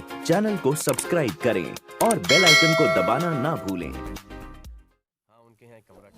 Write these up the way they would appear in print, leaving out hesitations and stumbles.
Channel को subscribe करें और बेल आइकन को दबाना ना भूलें। हाँ, उनके यहाँ एक कमरा।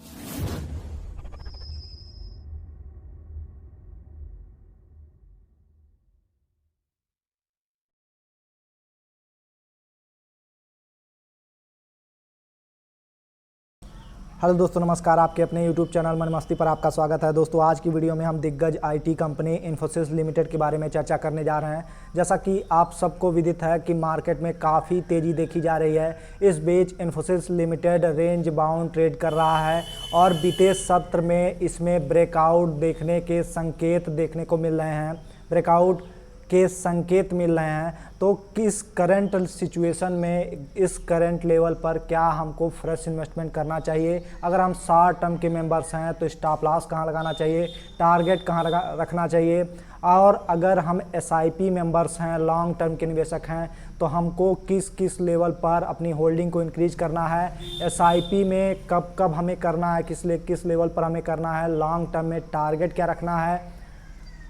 हेलो दोस्तों, नमस्कार। आपके अपने YouTube चैनल मन मस्ती पर आपका स्वागत है। दोस्तों, आज की वीडियो में हम दिग्गज IT कंपनी इन्फोसिस लिमिटेड के बारे में चर्चा करने जा रहे हैं। जैसा कि आप सबको विदित है कि मार्केट में काफ़ी तेज़ी देखी जा रही है। इस बीच Infosys limited range bound trade कर रहा है और बीते सत्र में इसमें ब्रेकआउट देखने के संकेत देखने को मिल रहे हैं। ब्रेकआउट के संकेत मिल रहे हैं। तो किस करंट सिचुएशन में इस करंट लेवल पर क्या हमको फ्रेश इन्वेस्टमेंट करना चाहिए? अगर हम शॉर्ट टर्म के मेंबर्स हैं तो स्टॉप लॉस कहाँ लगाना चाहिए, टारगेट कहाँ रखना चाहिए, और अगर हम SIP मेंबर्स हैं, लॉन्ग टर्म के निवेशक हैं, तो हमको किस किस लेवल पर अपनी होल्डिंग को इंक्रीज करना है, SIP में कब कब हमें करना है, किस लेवल पर हमें करना है, लॉन्ग टर्म में टारगेट क्या रखना है,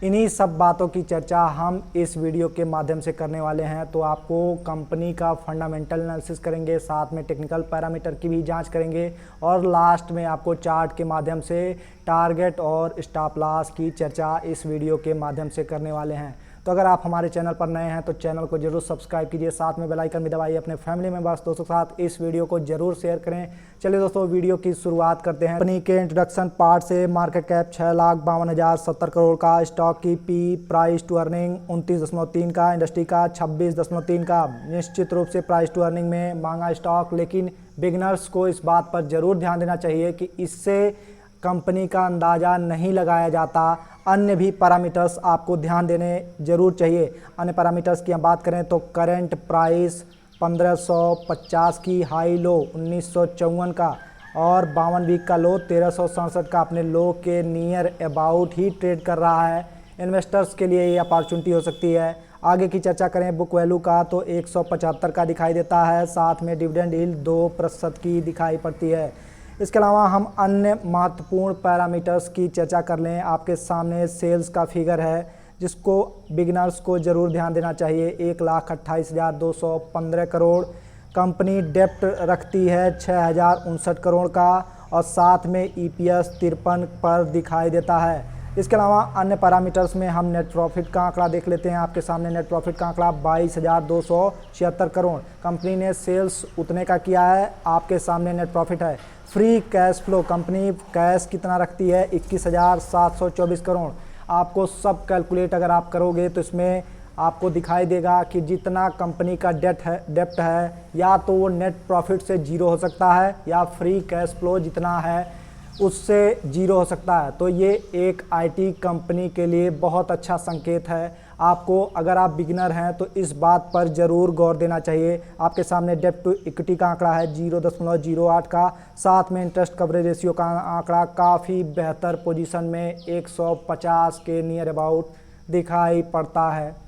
इन्हीं सब बातों की चर्चा हम इस वीडियो के माध्यम से करने वाले हैं। तो आपको कंपनी का फंडामेंटल एनालिसिस करेंगे, साथ में टेक्निकल पैरामीटर की भी जांच करेंगे और लास्ट में आपको चार्ट के माध्यम से टारगेट और स्टॉप लॉस की चर्चा इस वीडियो के माध्यम से करने वाले हैं। तो अगर आप हमारे चैनल पर नए हैं तो चैनल को जरूर सब्सक्राइब कीजिए, साथ में बेल आइकन भी दबाइए, अपने फैमिली मेंबर्स दोस्तों के साथ इस वीडियो को जरूर शेयर करें। चलिए दोस्तों, वीडियो की शुरुआत करते हैं। कंपनी के इंट्रोडक्शन पार्ट से। मार्केट कैप 6,52,070 करोड़ का, स्टॉक की प्राइस टू अर्निंग 29.3 का, इंडस्ट्री का 26.3 का। निश्चित रूप से प्राइस टू अर्निंग में महंगा स्टॉक, लेकिन बिगनर्स को इस बात पर जरूर ध्यान देना चाहिए कि इससे कंपनी का अंदाज़ा नहीं लगाया जाता। अन्य भी पैरामीटर्स आपको ध्यान देने जरूर चाहिए। अन्य पैरामीटर्स की हम बात करें तो करंट प्राइस 1550 की, हाई लो 1954 का और 52 वीक का लो 1367 का अपने लो के नियर अबाउट ही ट्रेड कर रहा है। इन्वेस्टर्स के लिए ये अपॉर्चुनिटी हो सकती है। आगे की चर्चा करें बुक वैल्यू का तो 175 का दिखाई देता है, साथ में डिविडेंड यील्ड 2% की दिखाई पड़ती है। इसके अलावा हम अन्य महत्वपूर्ण पैरामीटर्स की चर्चा कर लें। आपके सामने सेल्स का फिगर है जिसको बिगिनर्स को ज़रूर ध्यान देना चाहिए, 1,28,215 करोड़। कंपनी डेप्ट रखती है 6,059 करोड़ का और साथ में EPS 53 पर दिखाई देता है। इसके अलावा अन्य पैरामीटर्स में हम नेट प्रॉफिट का आंकड़ा देख लेते हैं। आपके सामने नेट प्रॉफिट का आंकड़ा 22,276 करोड़। कंपनी ने सेल्स उतने का किया है, आपके सामने नेट प्रॉफिट है। Free cash flow, company cash कितना रखती है, 21,724 करोड़। आपको सब कैलकुलेट अगर आप करोगे तो इसमें आपको दिखाई देगा कि जितना कंपनी का डेप्ट है या तो वो नेट प्रॉफिट से जीरो हो सकता है या फ्री कैश फ्लो जितना है उससे जीरो हो सकता है। तो ये एक IT कंपनी के लिए बहुत अच्छा संकेत है। आपको अगर आप बिगिनर हैं तो इस बात पर ज़रूर गौर देना चाहिए। आपके सामने डेप्ट टू इक्विटी का आंकड़ा है 0.08 का, साथ में इंटरेस्ट कवरेज रेशियो का आंकड़ा काफ़ी बेहतर पोजीशन में 150 के नियर अबाउट दिखाई पड़ता है।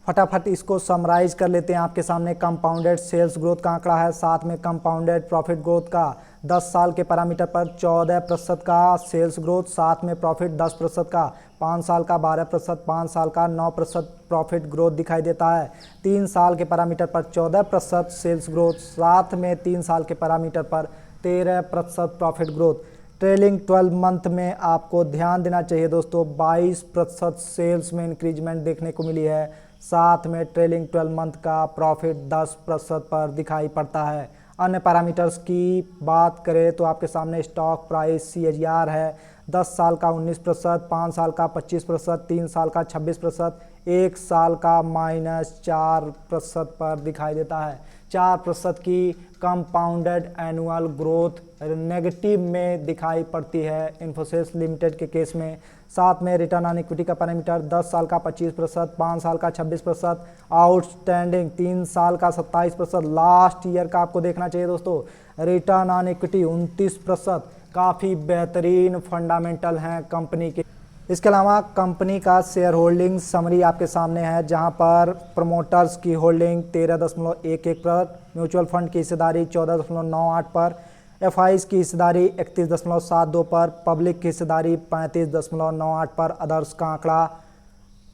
फटाफट इसको समराइज कर लेते हैं। आपके सामने कंपाउंडेड सेल्स ग्रोथ का आंकड़ा है, साथ में कंपाउंडेड प्रॉफिट ग्रोथ का 10 साल के पैरामीटर पर 14% का सेल्स ग्रोथ, साथ में प्रॉफिट 10% का, 5 साल का 12%, 5 साल का 9% प्रॉफिट ग्रोथ दिखाई देता है। 3 साल के पैरामीटर पर 14% सेल्स ग्रोथ, साथ में 3 साल के पैरामीटर पर 13% प्रॉफिट ग्रोथ। ट्रेलिंग 12 मंथ में आपको ध्यान देना चाहिए दोस्तों, 22% सेल्स में इंक्रीजमेंट देखने को मिली है, साथ में ट्रेलिंग 12 मंथ का प्रॉफिट 10% पर दिखाई पड़ता है। अन्य पैरामीटर्स की बात करें तो आपके सामने स्टॉक प्राइस CAGR है 10 साल का 19%, 5 साल का 25%, 3 साल का 26%, 1 साल का -4% पर दिखाई देता है। 4% की कंपाउंडेड एनुअल ग्रोथ नेगेटिव में दिखाई पड़ती है इन्फोसिस लिमिटेड के केस में। साथ में रिटर्न ऑन इक्विटी का पैरामीटर 10 साल का 25%, 5 साल का 26%, आउटस्टैंडिंग 3 साल का 27%, लास्ट ईयर का आपको देखना चाहिए दोस्तों। रिटर्न ऑन इक्विटी 29%, काफ़ी बेहतरीन फंडामेंटल हैं कंपनी के। इसके अलावा कंपनी का शेयर होल्डिंग समरी आपके सामने है, जहां पर प्रमोटर्स की होल्डिंग 13.11 पर, म्यूचुअल फंड की हिस्सेदारी 14.98 पर, FIs की हिस्सेदारी 31.72 पर, पब्लिक की हिस्सेदारी 35.98 पर, अदर्स का आंकड़ा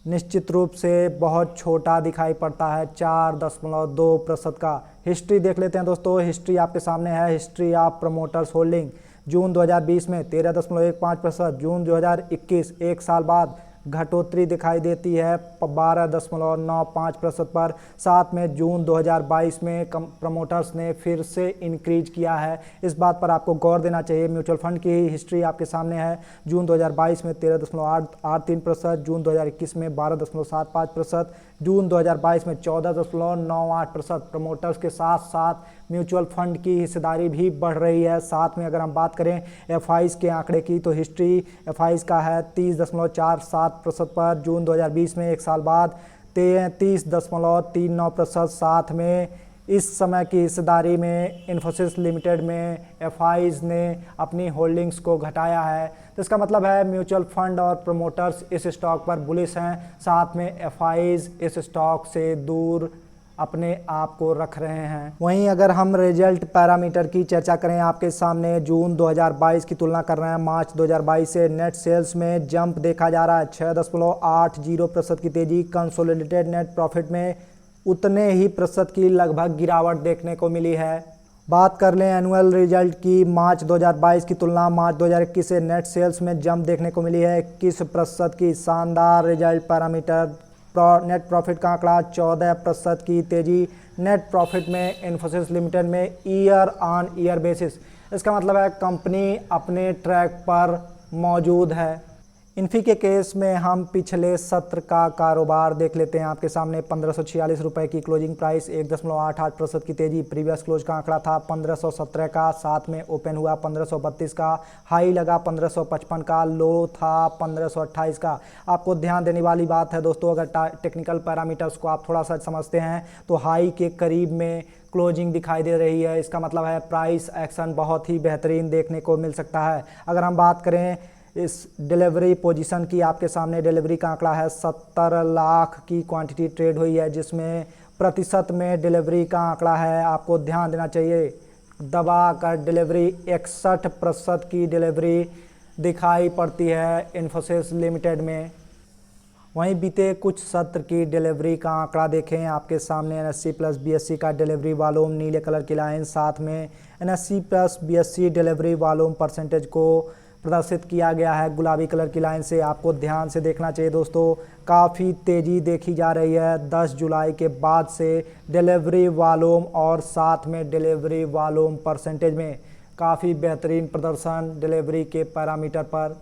निश्चित रूप से बहुत छोटा दिखाई पड़ता है, 4.2% का। हिस्ट्री देख लेते हैं दोस्तों। हिस्ट्री आपके सामने है। हिस्ट्री ऑफ प्रमोटर्स होल्डिंग जून 2020 में 13.15%, जून 2021 एक साल बाद घटोतरी दिखाई देती है 12.95% पर। साथ में जून 2022 में प्रमोटर्स ने फिर से इंक्रीज किया है। इस बात पर आपको गौर देना चाहिए। म्यूचुअल फंड की हिस्ट्री आपके सामने है। जून 2022 में 13.83%, जून 2021 में 12.75%, जून 2022 में 14.98%। प्रमोटर्स के साथ साथ म्यूचुअल फंड की हिस्सेदारी भी बढ़ रही है। साथ में अगर हम बात करें एफआईज के आंकड़े की, तो हिस्ट्री एफआईज का है 30.47% पर। जून 2020 में एक साल बाद 33.39%। साथ में इस समय की हिस्सेदारी में इन्फोसिस लिमिटेड में एफआईज ने अपनी होल्डिंग्स को घटाया है। तो इसका मतलब है म्यूचुअल फंड और प्रमोटर्स इस स्टॉक पर बुलिश हैं। साथ में एफआईज इस स्टॉक से दूर अपने आप को रख रहे हैं। वहीं अगर हम रिजल्ट पैरामीटर की चर्चा करें, आपके सामने जून 2022 की तुलना कर रहे हैं मार्च 2022 से, नेट सेल्स में जंप देखा जा रहा है, 6.80% की तेजी। कंसोलिडेटेड नेट प्रॉफिट में उतने ही प्रतिशत की लगभग गिरावट देखने को मिली है। बात कर लें एनुअल रिजल्ट की, मार्च 2022 की तुलना मार्च 2021 से नेट सेल्स में जंप देखने को मिली है 21% की। शानदार रिजल्ट पैरामीटर। नेट प्रॉफिट का आंकड़ा 14% की तेजी नेट प्रॉफिट में इन्फोसिस लिमिटेड में ईयर ऑन ईयर बेसिस। इसका मतलब है कंपनी अपने ट्रैक पर मौजूद है। इन्फी के केस में हम पिछले सत्र का कारोबार देख लेते हैं। आपके सामने 1546 रुपये की क्लोजिंग प्राइस, 1.88% की तेजी। प्रीवियस क्लोज का आंकड़ा था 1517 का, साथ में ओपन हुआ 1532 का, हाई लगा 1555 का, लो था 1528 का। आपको ध्यान देने वाली बात है दोस्तों, अगर टेक्निकल पैरामीटर्स को आप थोड़ा सा समझते हैं तो हाई के करीब में क्लोजिंग दिखाई दे रही है। इसका मतलब है प्राइस एक्शन बहुत ही बेहतरीन देखने को मिल सकता है। अगर हम बात करें इस डिलीवरी पोजीशन की, आपके सामने डिलीवरी का आंकड़ा है 70 लाख की क्वांटिटी ट्रेड हुई है, जिसमें प्रतिशत में डिलीवरी का आंकड़ा है, आपको ध्यान देना चाहिए, दबा कर डिलीवरी 61% की डिलीवरी दिखाई पड़ती है इन्फोसिस लिमिटेड में। वहीं बीते कुछ सत्र की डिलीवरी का आंकड़ा देखें, आपके सामने एनएससी प्लस बीएससी का डिलीवरी वॉल्यूम नीले कलर की लाइन, साथ में NSC plus BSc delivery volume percentage को प्रदर्शित किया गया है गुलाबी कलर की लाइन से। आपको ध्यान से देखना चाहिए दोस्तों, काफ़ी तेज़ी देखी जा रही है 10 जुलाई के बाद से डिलीवरी वॉल्यूम और साथ में डिलीवरी वॉल्यूम परसेंटेज में काफ़ी बेहतरीन प्रदर्शन डिलीवरी के पैरामीटर पर।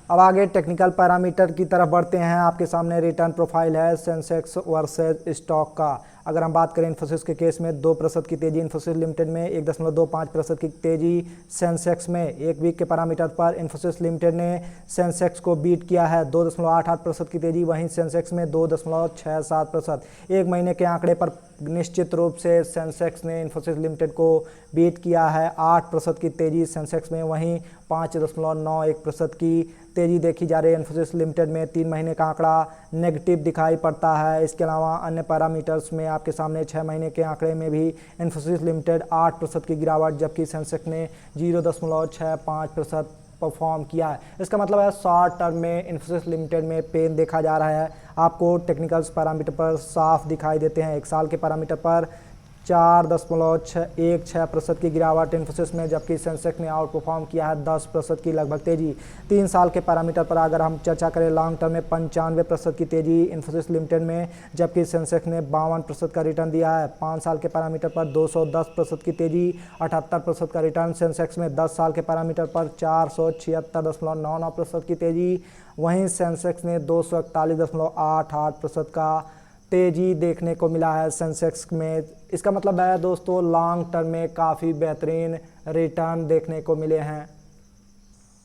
अब आगे टेक्निकल पैरामीटर की तरफ बढ़ते हैं। आपके सामने रिटर्न प्रोफाइल है सेंसेक्स वर्सेस स्टॉक का। अगर हम बात करें इन्फोसिस के केस में 2% की तेज़ी इन्फोसिस लिमिटेड में, 1.25% की तेज़ी सेंसेक्स में। एक वीक के पैरामीटर पर इन्फोसिस लिमिटेड ने सेंसेक्स को बीट किया है 2.88% की तेज़ी, वहीं सेंसेक्स में 2.67%। एक महीने के आंकड़े पर निश्चित रूप से सेंसेक्स ने इन्फोसिस लिमिटेड को बीट किया है, 8% की तेज़ी सेंसेक्स में, वहीं 5.91% की तेज़ी देखी जा रही है इन्फोसिस लिमिटेड में। 3 महीने का आंकड़ा नेगेटिव दिखाई पड़ता है। इसके अलावा अन्य पैरामीटर्स में आपके सामने 6 महीने के आंकड़े में भी इन्फोसिस लिमिटेड 8% की गिरावट, जबकि सेंसेक्स ने 0.65% परफॉर्म किया है। इसका मतलब है शॉर्ट टर्म में इन्फोसिस लिमिटेड में पेन देखा जा रहा है। आपको टेक्निकल्स पैरामीटर पर साफ दिखाई देते हैं। एक साल के पैरामीटर पर 4.16% की गिरावट इन्फोसिस में, जबकि सेंसेक्स ने आउट परफॉर्म किया है 10% की लगभग तेज़ी। 3 साल के पैरामीटर पर अगर हम चर्चा करें लॉन्ग टर्म में 95% की तेज़ी इन्फोसिस लिमिटेड में, जबकि सेंसेक्स ने 52% का रिटर्न दिया है। 5 साल के पैरामीटर पर 210% की तेज़ी, 78% का रिटर्न सेंसेक्स में। 10 साल के पैरामीटर पर 476.99% की तेज़ी, वहीं सेंसेक्स ने 241.88% का तेज़ी देखने को मिला है सेंसेक्स में। इसका मतलब है दोस्तों लॉन्ग टर्म में काफ़ी बेहतरीन रिटर्न देखने को मिले हैं।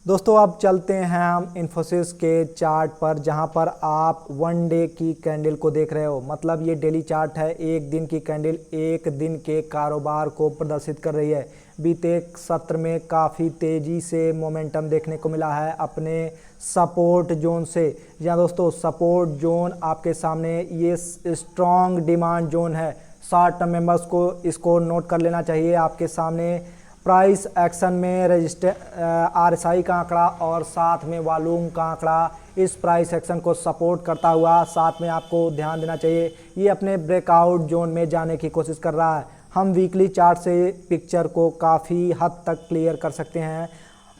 दोस्तों अब चलते हैं हम इन्फोसिस के चार्ट पर, जहां पर आप 1 डे की कैंडल को देख रहे हो। मतलब ये डेली चार्ट है, एक दिन की कैंडल एक दिन के कारोबार को प्रदर्शित कर रही है। बीते सत्र में काफ़ी तेज़ी से मोमेंटम देखने को मिला है अपने सपोर्ट जोन से। या दोस्तों सपोर्ट जोन आपके सामने ये स्ट्रॉन्ग डिमांड जोन है। शॉर्ट टर्म मेंबर्स को इसको नोट कर लेना चाहिए। आपके सामने प्राइस एक्शन में RSI का आंकड़ा और साथ में वॉल्यूम का आंकड़ा इस प्राइस एक्शन को सपोर्ट करता हुआ साथ में आपको ध्यान देना चाहिए ये अपने ब्रेकआउट जोन में जाने की कोशिश कर रहा है। हम वीकली चार्ट से पिक्चर को काफ़ी हद तक क्लियर कर सकते हैं।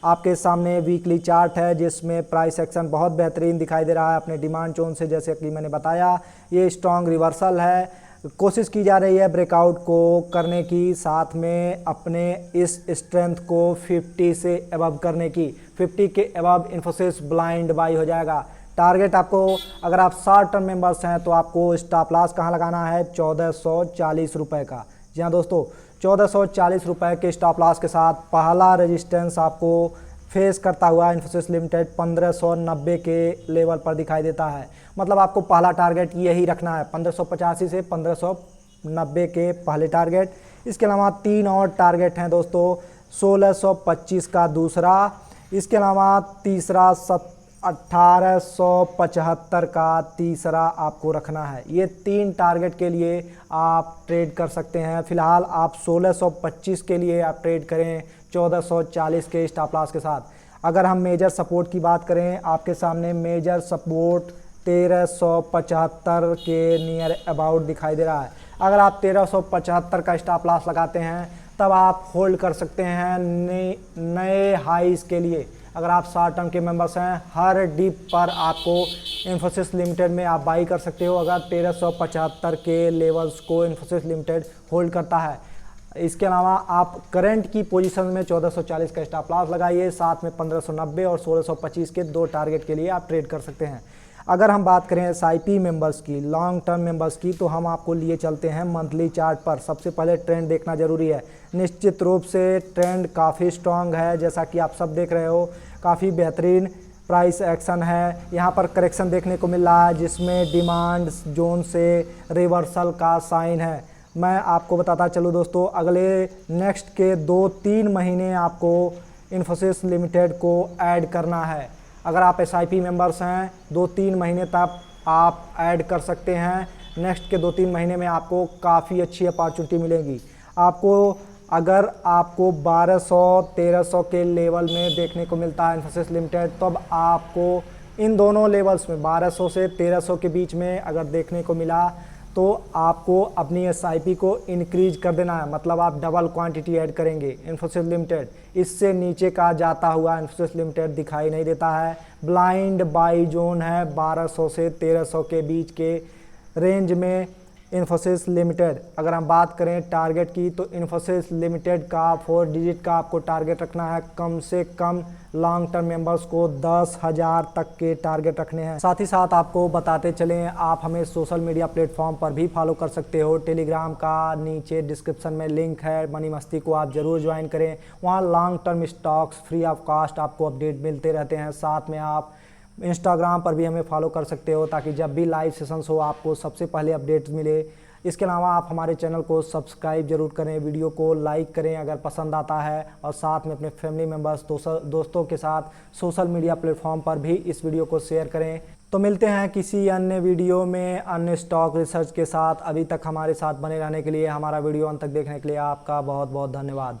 आपके सामने वीकली चार्ट है जिसमें प्राइस एक्शन बहुत बेहतरीन दिखाई दे रहा है अपने डिमांड जोन से। जैसे कि मैंने बताया ये स्ट्रॉन्ग रिवर्सल है, कोशिश की जा रही है ब्रेकआउट को करने की, साथ में अपने इस स्ट्रेंथ को 50 से अबव करने की। 50 के अबव इन्फोसिस ब्लाइंड बाई हो जाएगा। टारगेट आपको, अगर आप शॉर्ट टर्म मेंबर्स हैं तो आपको स्टॉप लॉस कहाँ लगाना है, 1440 रुपये का। जी हाँ दोस्तों, 1440 रुपये के स्टॉप लॉस के साथ पहला रेजिस्टेंस आपको फेस करता हुआ इन्फोसिस लिमिटेड 1590 के लेवल पर दिखाई देता है। मतलब आपको पहला टारगेट यही रखना है, 1585 से 1590 के पहले टारगेट। इसके अलावा 3 और टारगेट हैं दोस्तों, 1625 का दूसरा, इसके अलावा तीसरा 1875 का तीसरा आपको रखना है। ये 3 टारगेट के लिए आप ट्रेड कर सकते हैं। फिलहाल आप 1625 के लिए आप ट्रेड करें 1440 के स्टॉप लॉस के साथ। अगर हम मेजर सपोर्ट की बात करें, आपके सामने मेजर सपोर्ट 1375 के नियर अबाउट दिखाई दे रहा है। अगर आप 1375 का स्टॉप लॉस लगाते हैं तब आप होल्ड कर सकते हैं नए हाइस के लिए। अगर आप शॉर्ट टर्म के मेंबर्स हैं, हर डिप पर आपको इन्फोसिस लिमिटेड में आप बाई कर सकते हो अगर 1375 के लेवल्स को इन्फोसिस लिमिटेड होल्ड करता है। इसके अलावा आप करंट की पोजीशन में 1440 का स्टॉप लॉस लगाइए, साथ में 1590 और 1625 के 2 टारगेट के लिए आप ट्रेड कर सकते हैं। अगर हम बात करें SIP मेंबर्स की, लॉन्ग टर्म मेंबर्स की, तो हम आपको लिए चलते हैं मंथली चार्ट पर। सबसे पहले ट्रेंड देखना जरूरी है। निश्चित रूप से ट्रेंड काफ़ी स्ट्रांग है, जैसा कि आप सब देख रहे हो, काफ़ी बेहतरीन प्राइस एक्शन है। यहाँ पर करेक्शन देखने को मिल रहा है जिसमें डिमांड जोन से रिवर्सल का साइन है। मैं आपको बताता चलूँ दोस्तों, अगले नेक्स्ट के 2-3 महीने आपको इन्फोसिस लिमिटेड को ऐड करना है। अगर आप SIP मेंबर्स हैं 2-3 महीने तक आप ऐड कर सकते हैं। नेक्स्ट के 2-3 महीने में आपको काफ़ी अच्छी अपॉर्चुनिटी मिलेगी। अगर आपको 1200-1300 के लेवल में देखने को मिलता है इन्फोसिस लिमिटेड, तब आपको इन दोनों लेवल्स में 1200 से 1300 के बीच में अगर देखने को मिला तो आपको अपनी SIP को इंक्रीज कर देना है। मतलब आप डबल क्वांटिटी ऐड करेंगे इन्फोसिस लिमिटेड। इससे नीचे का जाता हुआ इन्फोसिस लिमिटेड दिखाई नहीं देता है। ब्लाइंड बाई जोन है 1200 से 1300 के बीच के रेंज में इन्फोसिस लिमिटेड। अगर हम बात करें टारगेट की, तो इन्फोसिस लिमिटेड का 4 डिजिट का आपको टारगेट रखना है। कम से कम लॉन्ग टर्म मेंबर्स को 10,000 तक के टारगेट रखने हैं। साथ ही साथ आपको बताते चलें, आप हमें सोशल मीडिया प्लेटफॉर्म पर भी फॉलो कर सकते हो। टेलीग्राम का नीचे डिस्क्रिप्शन में लिंक है, मनी मस्ती को आप ज़रूर ज्वाइन करें। वहाँ long term stocks free of cost आपको अपडेट मिलते रहते हैं। साथ में आप इंस्टाग्राम पर भी हमें फॉलो कर सकते हो ताकि जब भी लाइव सेशंस हो आपको सबसे पहले अपडेट्स मिले। इसके अलावा आप हमारे चैनल को सब्सक्राइब जरूर करें, वीडियो को लाइक करें अगर पसंद आता है, और साथ में अपने फैमिली मेम्बर्स दोस्तों के साथ सोशल मीडिया प्लेटफॉर्म पर भी इस वीडियो को शेयर करें। तो मिलते हैं किसी अन्य वीडियो में अन्य स्टॉक रिसर्च के साथ। अभी तक हमारे साथ बने रहने के लिए, हमारा वीडियो अंत तक देखने के लिए आपका बहुत बहुत धन्यवाद।